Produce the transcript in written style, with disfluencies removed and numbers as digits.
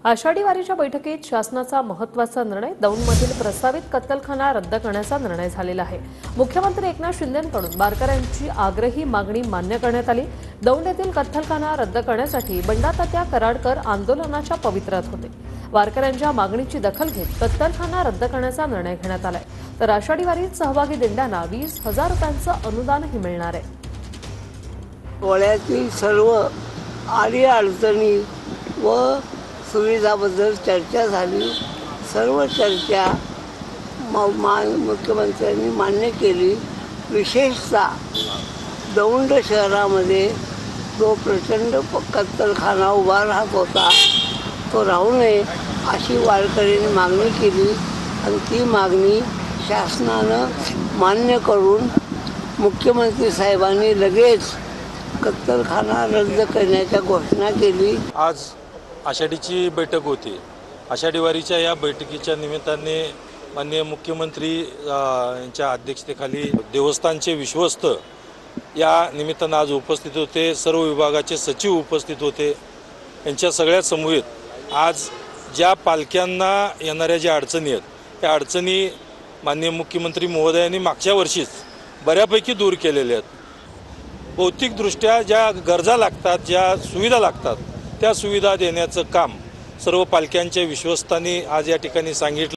आषाढी वारीच्या बैठकीत शासनाचा महत्त्वाचा निर्णय दौंडमधील प्रस्तावित कत्तलखाना रद्द करण्याचा निर्णय झालेला आहे। मुख्यमंत्री एकनाथ शिंदेंकडून वारकऱ्यांची आग्रही मागणी मान्य करण्यात आली। दौंड येथील कत्तलखाना रद्द करण्यासाठी बंडातात्या कराडकर आंदोलनाच्या पवित्र्यात होते। वारकऱ्यांच्या मागणीची दखल घेत कत्तलखाना रद्द करण्याचा निर्णय घेण्यात आलाय। तर आषाढी वारीत सहभागी दिंड्यांना 20,000 रुपयांचं अनुदानही मिळणार आहे। वळ्यातील सर्व अडचणी व सुविधाबद्दल चर्चा झाली। सर्व चर्चा मुख्यमंत्र्यांनी मान्य केली। विशेषतः दौंड शहरामध्ये जो प्रचंड कत्तलखाना उभा राहत होता तो राहू नये अशी वारकऱ्यांनी मागणी केली आणि ती मागणी शासनानं मान्य करून मुख्यमंत्री साहेबांनी लगेच कत्तलखाना रद्द करण्याची घोषणा केली। आज आषाढीची बैठक होती। आषाढी वारीच्या या बैठकीच्या निमित्ताने माननीय मुख्यमंत्री यांच्या अध्यक्षतेखाली देवस्थानचे विश्वस्त या निमित्तानं आज उपस्थित होते। सर्व विभागाचे सचिव उपस्थित होते। यांच्या सगळ्या समवेत आज ज्या पालख्यांना येणाऱ्या ज्या अडचणी आहेत त्या अडचणी माननीय मुख्यमंत्री महोदयांनी मागच्या वर्षीच बऱ्यापैकी दूर केलेल्या आहेत। भौतिकदृष्ट्या ज्या गरजा लागतात, ज्या सुविधा लागतात त्या सुविधा देण्याचं काम सर्व पालख्यांच्या विश्वस्तांनी आज या ठिकाणी सांगितलं।